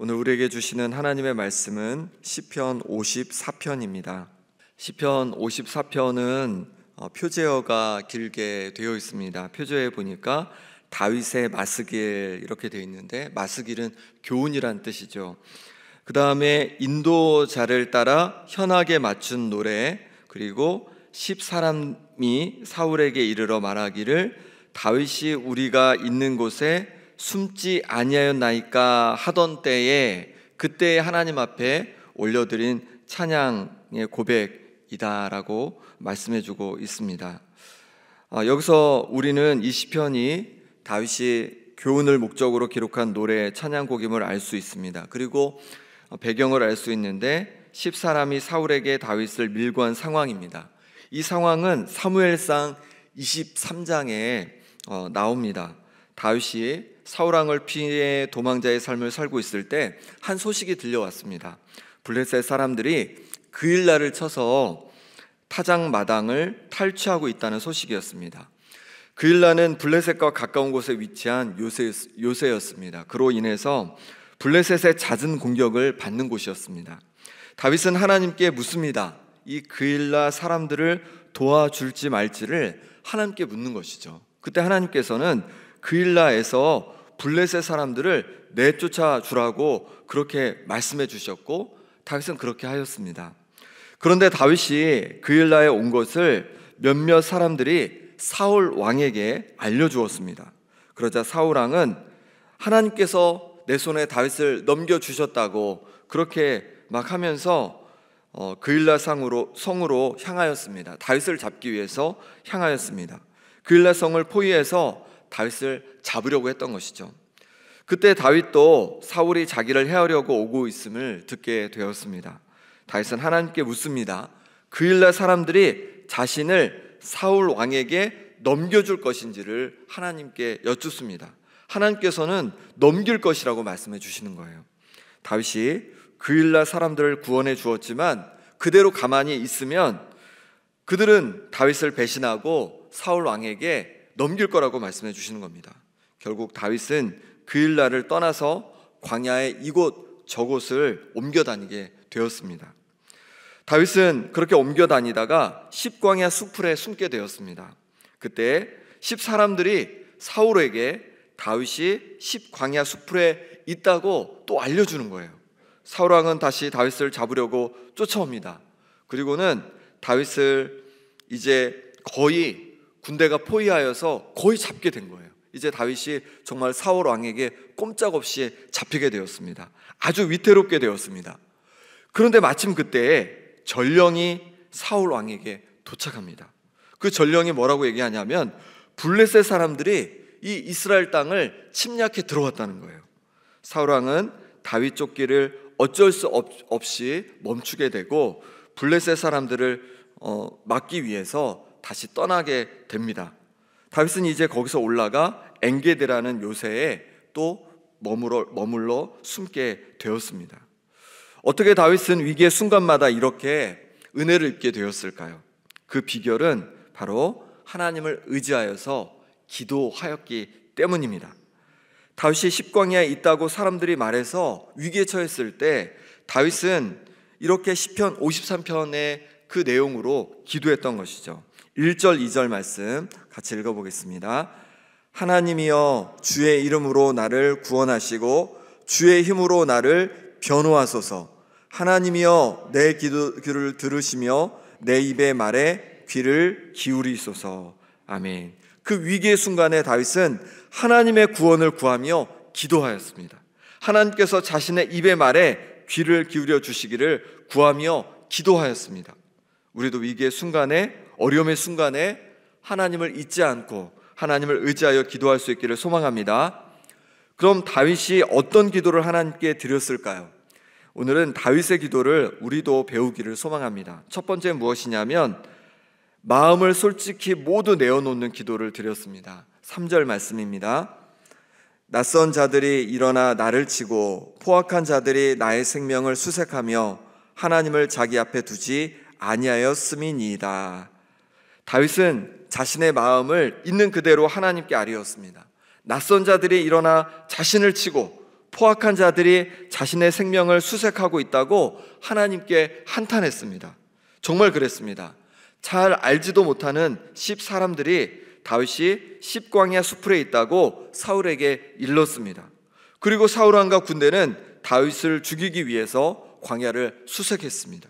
오늘 우리에게 주시는 하나님의 말씀은 시편 54편입니다. 시편 54편은 표제어가 길게 되어 있습니다. 표제어에 보니까 다윗의 마스길 이렇게 되어 있는데, 마스길은 교훈이란 뜻이죠. 그 다음에 인도자를 따라 현악에 맞춘 노래, 그리고 10사람이 사울에게 이르러 말하기를 다윗이 우리가 있는 곳에 숨지 아니하였나이까 하던 때에, 그때 하나님 앞에 올려드린 찬양의 고백이다라고 말씀해주고 있습니다. 여기서 우리는 이 시편이 다윗이 교훈을 목적으로 기록한 노래 찬양곡임을 알 수 있습니다. 그리고 배경을 알 수 있는데, 10사람이 사울에게 다윗을 밀고 한 상황입니다. 이 상황은 사무엘상 23장에 나옵니다. 다윗이 사울왕을 피해 도망자의 삶을 살고 있을 때 한 소식이 들려왔습니다. 블레셋 사람들이 그일라를 쳐서 타작마당을 탈취하고 있다는 소식이었습니다. 그일라는 블레셋과 가까운 곳에 위치한 요새였습니다. 그로 인해서 블레셋의 잦은 공격을 받는 곳이었습니다. 다윗은 하나님께 묻습니다. 이 그일라 사람들을 도와줄지 말지를 하나님께 묻는 것이죠. 그때 하나님께서는 그일라에서 블레셋 사람들을 내쫓아 주라고 그렇게 말씀해 주셨고, 다윗은 그렇게 하였습니다. 그런데 다윗이 그일라에 온 것을 몇몇 사람들이 사울 왕에게 알려주었습니다. 그러자 사울 왕은 하나님께서 내 손에 다윗을 넘겨주셨다고 그렇게 막 하면서 그일라 성으로 향하였습니다. 다윗을 잡기 위해서 향하였습니다. 그일라 성을 포위해서 다윗을 잡으려고 했던 것이죠. 그때 다윗도 사울이 자기를 해하려고 오고 있음을 듣게 되었습니다. 다윗은 하나님께 묻습니다. 그일라 사람들이 자신을 사울 왕에게 넘겨줄 것인지를 하나님께 여쭙습니다. 하나님께서는 넘길 것이라고 말씀해 주시는 거예요. 다윗이 그일라 사람들을 구원해 주었지만 그대로 가만히 있으면 그들은 다윗을 배신하고 사울 왕에게 넘길 거라고 말씀해 주시는 겁니다. 결국 다윗은 그일라를 떠나서 광야의 이곳 저곳을 옮겨 다니게 되었습니다. 다윗은 그렇게 옮겨 다니다가 10광야 수풀에 숨게 되었습니다. 그때 10사람들이 사울에게 다윗이 10광야 수풀에 있다고 또 알려주는 거예요. 사울 왕은 다시 다윗을 잡으려고 쫓아옵니다. 그리고는 다윗을 이제 거의 군대가 포위하여서 거의 잡게 된 거예요. 이제 다윗이 정말 사울 왕에게 꼼짝없이 잡히게 되었습니다. 아주 위태롭게 되었습니다. 그런데 마침 그때 전령이 사울 왕에게 도착합니다. 그 전령이 뭐라고 얘기하냐면 블레셋 사람들이 이 이스라엘 땅을 침략해 들어왔다는 거예요. 사울 왕은 다윗 쫓기를 어쩔 수 없이 멈추게 되고 블레셋 사람들을 막기 위해서 다시 떠나게 됩니다. 다윗은 이제 거기서 올라가 엔게드라는 요새에 또 머물러 숨게 되었습니다. 어떻게 다윗은 위기의 순간마다 이렇게 은혜를 입게 되었을까요? 그 비결은 바로 하나님을 의지하여서 기도하였기 때문입니다. 다윗이 십광야에 있다고 사람들이 말해서 위기에 처했을 때 다윗은 이렇게 시편 53편의 그 내용으로 기도했던 것이죠. 1절 2절 말씀 같이 읽어보겠습니다. 하나님이여 주의 이름으로 나를 구원하시고 주의 힘으로 나를 변호하소서. 하나님이여 내 기도를 들으시며 내 입의 말에 귀를 기울이소서. 아멘. 그 위기의 순간에 다윗은 하나님의 구원을 구하며 기도하였습니다. 하나님께서 자신의 입의 말에 귀를 기울여 주시기를 구하며 기도하였습니다. 우리도 위기의 순간에, 어려움의 순간에 하나님을 잊지 않고 하나님을 의지하여 기도할 수 있기를 소망합니다. 그럼 다윗이 어떤 기도를 하나님께 드렸을까요? 오늘은 다윗의 기도를 우리도 배우기를 소망합니다. 첫 번째 무엇이냐면 마음을 솔직히 모두 내어놓는 기도를 드렸습니다. 3절 말씀입니다. 낯선 자들이 일어나 나를 치고 포악한 자들이 나의 생명을 수색하며 하나님을 자기 앞에 두지 아니하였음이니이다. 다윗은 자신의 마음을 있는 그대로 하나님께 아뢰었습니다. 낯선 자들이 일어나 자신을 치고 포악한 자들이 자신의 생명을 수색하고 있다고 하나님께 한탄했습니다. 정말 그랬습니다. 잘 알지도 못하는 10사람들이 다윗이 10광야 수풀에 있다고 사울에게 일렀습니다. 그리고 사울 왕과 군대는 다윗을 죽이기 위해서 광야를 수색했습니다.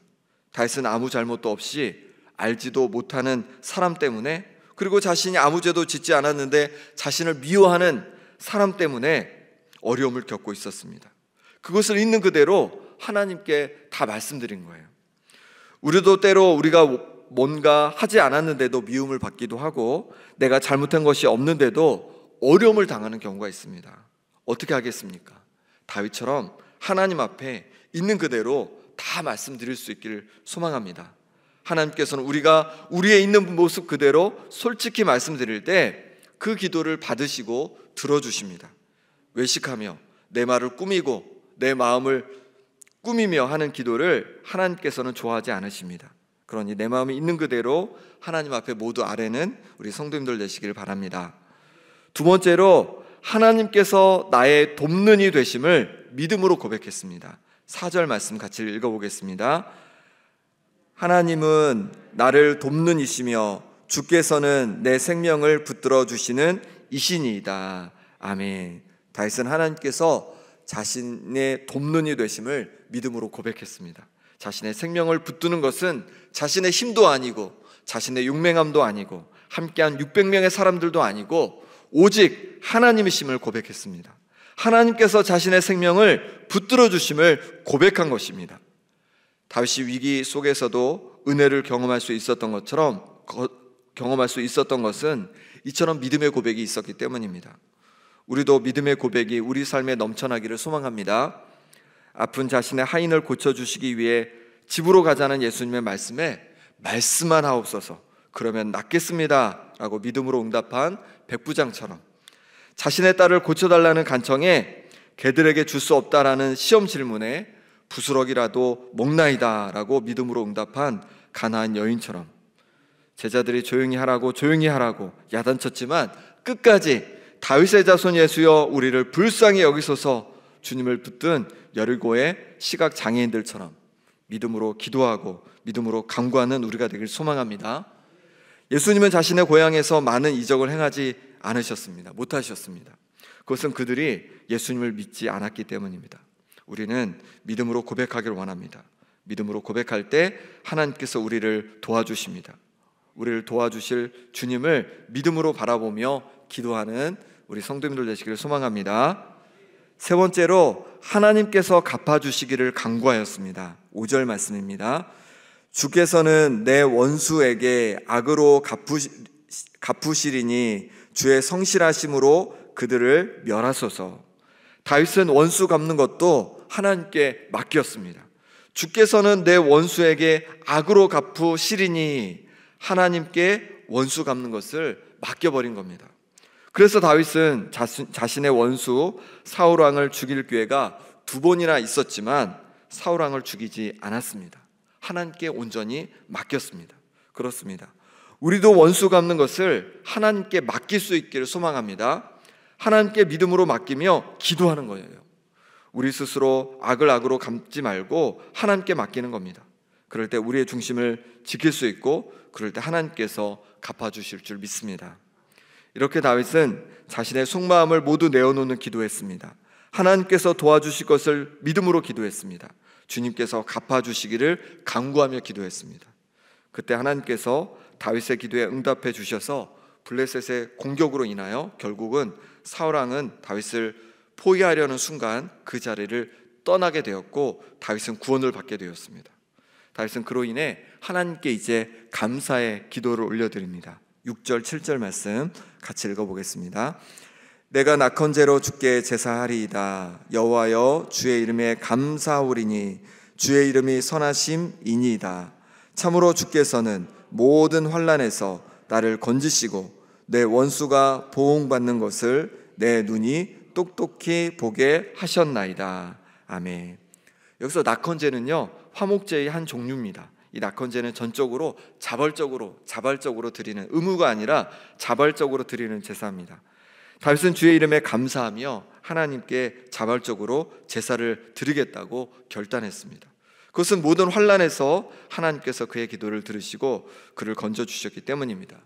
다윗은 아무 잘못도 없이 알지도 못하는 사람 때문에, 그리고 자신이 아무 죄도 짓지 않았는데 자신을 미워하는 사람 때문에 어려움을 겪고 있었습니다. 그것을 있는 그대로 하나님께 다 말씀드린 거예요. 우리도 때로 우리가 뭔가 하지 않았는데도 미움을 받기도 하고, 내가 잘못한 것이 없는데도 어려움을 당하는 경우가 있습니다. 어떻게 하겠습니까? 다윗처럼 하나님 앞에 있는 그대로 다 말씀드릴 수 있기를 소망합니다. 하나님께서는 우리가 우리의 있는 모습 그대로 솔직히 말씀드릴 때 그 기도를 받으시고 들어주십니다. 외식하며 내 말을 꾸미고 내 마음을 꾸미며 하는 기도를 하나님께서는 좋아하지 않으십니다. 그러니 내 마음이 있는 그대로 하나님 앞에 모두 아뢰는 우리 성도님들 되시길 바랍니다. 두 번째로, 하나님께서 나의 돕는 이 되심을 믿음으로 고백했습니다. 4절 말씀 같이 읽어보겠습니다. 하나님은 나를 돕는 이시며 주께서는 내 생명을 붙들어 주시는 이시니이다. 아멘. 다윗은 하나님께서 자신의 돕는 이 되심을 믿음으로 고백했습니다. 자신의 생명을 붙드는 것은 자신의 힘도 아니고 자신의 용맹함도 아니고 함께한 600명의 사람들도 아니고 오직 하나님이심을 고백했습니다. 하나님께서 자신의 생명을 붙들어 주심을 고백한 것입니다. 다윗이 위기 속에서도 은혜를 경험할 수 있었던 것은 이처럼 믿음의 고백이 있었기 때문입니다. 우리도 믿음의 고백이 우리 삶에 넘쳐나기를 소망합니다. 아픈 자신의 하인을 고쳐주시기 위해 집으로 가자는 예수님의 말씀에 말씀만 하옵소서 그러면 낫겠습니다 라고 믿음으로 응답한 백부장처럼, 자신의 딸을 고쳐달라는 간청에 개들에게 줄 수 없다라는 시험 질문에 부스럭이라도 먹나이다 라고 믿음으로 응답한 가나안 여인처럼, 제자들이 조용히 하라고 야단쳤지만 끝까지 다윗의 자손 예수여 우리를 불쌍히 여기소서 주님을 붙든 여리고의 시각 장애인들처럼 믿음으로 기도하고 믿음으로 간구하는 우리가 되길 소망합니다. 예수님은 자신의 고향에서 많은 이적을 행하지 않으셨습니다. 못하셨습니다. 그것은 그들이 예수님을 믿지 않았기 때문입니다. 우리는 믿음으로 고백하기를 원합니다. 믿음으로 고백할 때 하나님께서 우리를 도와주십니다. 우리를 도와주실 주님을 믿음으로 바라보며 기도하는 우리 성도님들 되시기를 소망합니다. 세 번째로, 하나님께서 갚아주시기를 간구하였습니다. 5절 말씀입니다. 주께서는 내 원수에게 악으로 갚으시리니 주의 성실하심으로 그들을 멸하소서. 다윗은 원수 갚는 것도 하나님께 맡겼습니다. 주께서는 내 원수에게 악으로 갚으시리니 하나님께 원수 갚는 것을 맡겨버린 겁니다. 그래서 다윗은 자신의 원수 사울왕을 죽일 기회가 2번이나 있었지만 사울왕을 죽이지 않았습니다. 하나님께 온전히 맡겼습니다. 그렇습니다. 우리도 원수 갚는 것을 하나님께 맡길 수 있기를 소망합니다. 하나님께 믿음으로 맡기며 기도하는 거예요. 우리 스스로 악을 악으로 갚지 말고 하나님께 맡기는 겁니다. 그럴 때 우리의 중심을 지킬 수 있고, 그럴 때 하나님께서 갚아주실 줄 믿습니다. 이렇게 다윗은 자신의 속마음을 모두 내어놓는 기도했습니다. 하나님께서 도와주실 것을 믿음으로 기도했습니다. 주님께서 갚아주시기를 간구하며 기도했습니다. 그때 하나님께서 다윗의 기도에 응답해 주셔서 블레셋의 공격으로 인하여 결국은 사울왕은 다윗을 포위하려는 순간 그 자리를 떠나게 되었고 다윗은 구원을 받게 되었습니다. 다윗은 그로 인해 하나님께 이제 감사의 기도를 올려드립니다. 6절 7절 말씀 같이 읽어보겠습니다. 내가 낙헌제로 주께 제사하리이다. 여호와여 주의 이름에 감사하오리니 주의 이름이 선하심이니이다. 참으로 주께서는 모든 환난에서 나를 건지시고 내 원수가 보응받는 것을 내 눈이 똑똑히 보게 하셨나이다. 아멘. 여기서 낙헌제는요, 화목제의 한 종류입니다. 이 낙헌제는 전적으로 자발적으로 드리는, 의무가 아니라 자발적으로 드리는 제사입니다. 다윗은 주의 이름에 감사하며 하나님께 자발적으로 제사를 드리겠다고 결단했습니다. 그것은 모든 환난에서 하나님께서 그의 기도를 들으시고 그를 건져주셨기 때문입니다.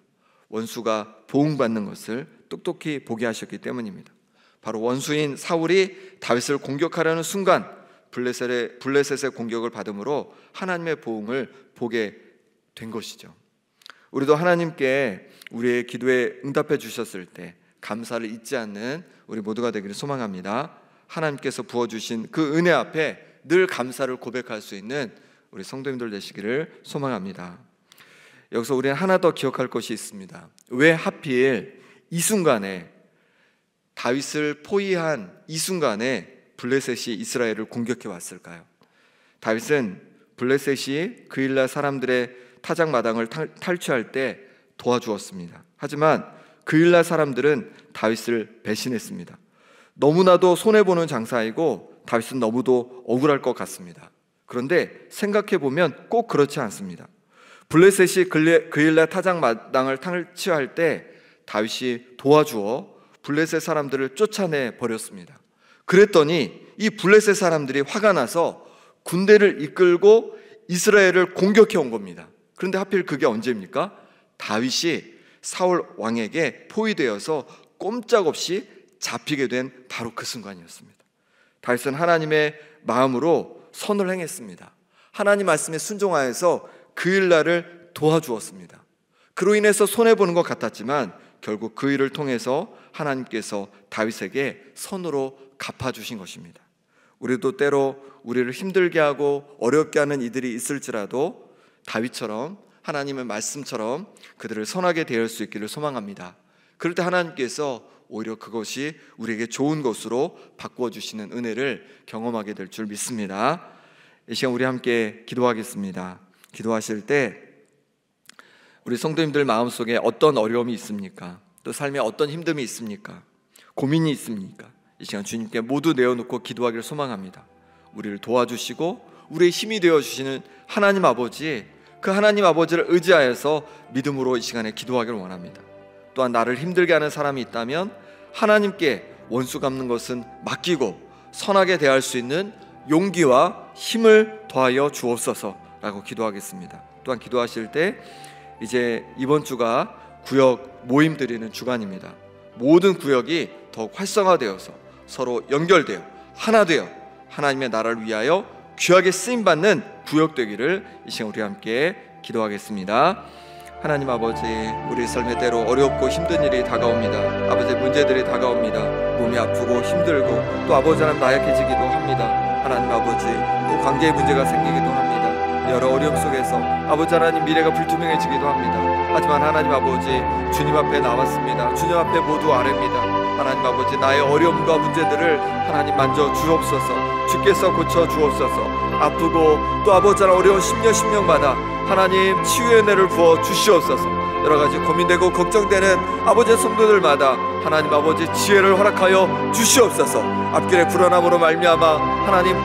원수가 보응받는 것을 똑똑히 보게 하셨기 때문입니다. 바로 원수인 사울이 다윗을 공격하려는 순간 블레셋의 공격을 받음으로 하나님의 보응을 보게 된 것이죠. 우리도 하나님께 우리의 기도에 응답해 주셨을 때 감사를 잊지 않는 우리 모두가 되기를 소망합니다. 하나님께서 부어주신 그 은혜 앞에 늘 감사를 고백할 수 있는 우리 성도님들 되시기를 소망합니다. 여기서 우리는 하나 더 기억할 것이 있습니다. 왜 하필 이 순간에, 다윗을 포위한 이 순간에 블레셋이 이스라엘을 공격해 왔을까요? 다윗은 블레셋이 그일라 사람들의 타작마당을 탈취할 때 도와주었습니다. 하지만 그일라 사람들은 다윗을 배신했습니다. 너무나도 손해보는 장사이고 다윗은 너무도 억울할 것 같습니다. 그런데 생각해보면 꼭 그렇지 않습니다. 블레셋이 그일라 타작마당을 탈취할 때 다윗이 도와주어 블레셋 사람들을 쫓아내 버렸습니다. 그랬더니 이 블레셋 사람들이 화가 나서 군대를 이끌고 이스라엘을 공격해 온 겁니다. 그런데 하필 그게 언제입니까? 다윗이 사울 왕에게 포위되어서 꼼짝없이 잡히게 된 바로 그 순간이었습니다. 다윗은 하나님의 마음으로 선을 행했습니다. 하나님 말씀에 순종하여서 그일라를 도와주었습니다. 그로 인해서 손해보는 것 같았지만 결국 그 일을 통해서 하나님께서 다윗에게 선으로 갚아주신 것입니다. 우리도 때로 우리를 힘들게 하고 어렵게 하는 이들이 있을지라도 다윗처럼 하나님의 말씀처럼 그들을 선하게 대할 수 있기를 소망합니다. 그럴 때 하나님께서 오히려 그것이 우리에게 좋은 것으로 바꾸어 주시는 은혜를 경험하게 될 줄 믿습니다. 이 시간 우리 함께 기도하겠습니다. 기도하실 때 우리 성도님들 마음속에 어떤 어려움이 있습니까? 또 삶에 어떤 힘듦이 있습니까? 고민이 있습니까? 이 시간 주님께 모두 내어놓고 기도하기를 소망합니다. 우리를 도와주시고 우리의 힘이 되어주시는 하나님 아버지, 그 하나님 아버지를 의지하여서 믿음으로 이 시간에 기도하기를 원합니다. 또한 나를 힘들게 하는 사람이 있다면 하나님께 원수 갚는 것은 맡기고 선하게 대할 수 있는 용기와 힘을 더하여 주옵소서라고 기도하겠습니다. 또한 기도하실 때 이제 이번 주가 구역 모임 드리는 주간입니다. 모든 구역이 더욱 활성화되어서 서로 연결되어 하나 되어 하나님의 나라를 위하여 귀하게 쓰임받는 구역 되기를 이 시간 우리 함께 기도하겠습니다. 하나님 아버지, 우리 삶의 때로 어렵고 힘든 일이 다가옵니다. 아버지, 문제들이 다가옵니다. 몸이 아프고 힘들고 또 아버지 하나님 나약해지기도 합니다. 하나님 아버지, 또 관계의 문제가 생기기도 합니다. 여러 어려움 속에서 아버지 하나님 미래가 불투명해지기도 합니다. 하지만 하나님 아버지, 주님 앞에 나왔습니다. 주님 앞에 모두 아뢰입니다. 하나님 아버지, 나의 어려움과 문제들을 하나님 만져 주옵소서. 주께서 고쳐 주옵소서. 아프고 또 아버지 하나님 어려운 심령마다 하나님 치유의 은혜를 부어 주시옵소서. 여러가지 고민되고 걱정되는 아버지의 성도들마다 하나님 아버지 지혜를 허락하여 주시옵소서. 앞길의 불안함으로 말미암아 하나님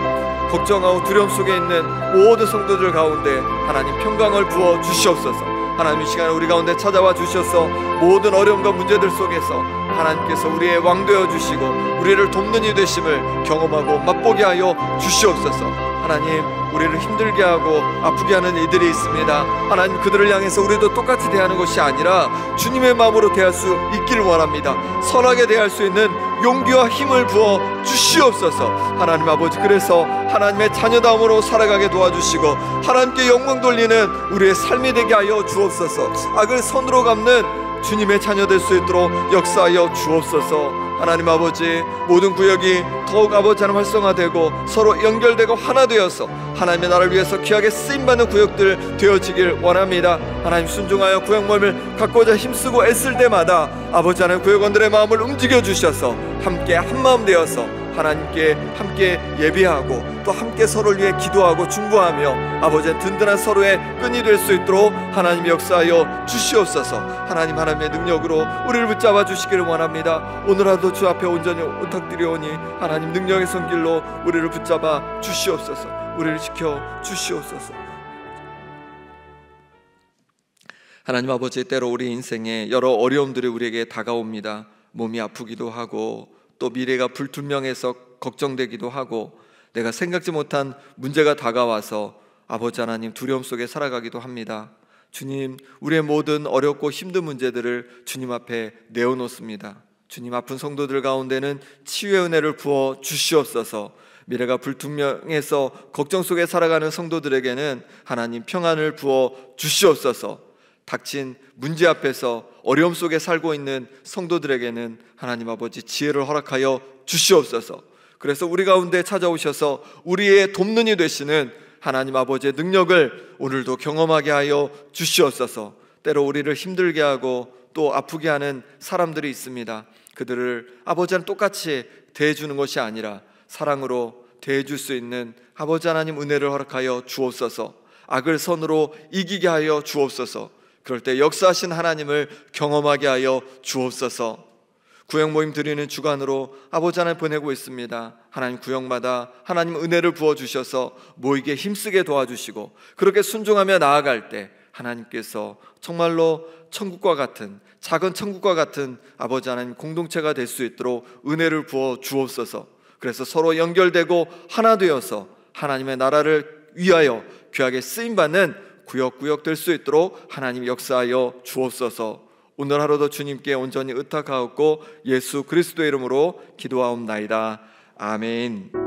걱정하고 두려움 속에 있는 모든 성도들 가운데 하나님 평강을 부어 주시옵소서. 하나님 이 시간에 우리 가운데 찾아와 주셔서 모든 어려움과 문제들 속에서 하나님께서 우리의 왕 되어 주시고 우리를 돕는 이 되심을 경험하고 맛보게 하여 주시옵소서. 하나님, 우리를 힘들게 하고 아프게 하는 이들이 있습니다. 하나님, 그들을 향해서 우리도 똑같이 대하는 것이 아니라 주님의 마음으로 대할 수 있기를 원합니다. 선하게 대할 수 있는 용기와 힘을 부어 주시옵소서. 하나님 아버지, 그래서 하나님의 자녀다움으로 살아가게 도와주시고 하나님께 영광 돌리는 우리의 삶이 되게 하여 주옵소서. 악을 선으로 갚는 주님의 자녀 될 수 있도록 역사하여 주옵소서. 하나님 아버지, 모든 구역이 더욱 아버지 하나님 활성화되고 서로 연결되고 하나 되어서 하나님의 나라를 위해서 귀하게 쓰임받는 구역들 되어지길 원합니다. 하나님, 순종하여 구역 모임을 갖고자 힘쓰고 애쓸 때마다 아버지 하나님 구역원들의 마음을 움직여 주셔서 함께 한마음 되어서 하나님께 함께 예배하고 또 함께 서로를 위해 기도하고 중보하며 아버지의 든든한 서로의 끈이 될 수 있도록 하나님 역사하여 주시옵소서. 하나님의 능력으로 우리를 붙잡아 주시기를 원합니다. 오늘 하루도 주 앞에 온전히 부탁드리오니 하나님 능력의 손길로 우리를 붙잡아 주시옵소서. 우리를 지켜 주시옵소서. 하나님 아버지, 때로 우리 인생에 여러 어려움들이 우리에게 다가옵니다. 몸이 아프기도 하고 또 미래가 불투명해서 걱정되기도 하고 내가 생각지 못한 문제가 다가와서 아버지 하나님 두려움 속에 살아가기도 합니다. 주님, 우리의 모든 어렵고 힘든 문제들을 주님 앞에 내어놓습니다. 주님, 아픈 성도들 가운데는 치유의 은혜를 부어 주시옵소서. 미래가 불투명해서 걱정 속에 살아가는 성도들에게는 하나님 평안을 부어 주시옵소서. 닥친 문제 앞에서 어려움 속에 살고 있는 성도들에게는 하나님 아버지 지혜를 허락하여 주시옵소서. 그래서 우리 가운데 찾아오셔서 우리의 돕는 이 되시는 하나님 아버지의 능력을 오늘도 경험하게 하여 주시옵소서. 때로 우리를 힘들게 하고 또 아프게 하는 사람들이 있습니다. 그들을 아버지는 똑같이 대해주는 것이 아니라 사랑으로 대해줄 수 있는 아버지 하나님 은혜를 허락하여 주옵소서. 악을 선으로 이기게 하여 주옵소서. 그럴 때 역사하신 하나님을 경험하게 하여 주옵소서. 구역 모임 드리는 주간으로 아버지 하나님 보내고 있습니다. 하나님 구역마다 하나님 은혜를 부어주셔서 모이게 힘쓰게 도와주시고 그렇게 순종하며 나아갈 때 하나님께서 정말로 천국과 같은 작은 천국과 같은 아버지 하나님 공동체가 될 수 있도록 은혜를 부어 주옵소서. 그래서 서로 연결되고 하나 되어서 하나님의 나라를 위하여 귀하게 쓰임받는 구역구역 될 수 있도록 하나님 역사하여 주옵소서. 오늘 하루도 주님께 온전히 의탁하옵고 예수 그리스도의 이름으로 기도하옵나이다. 아멘.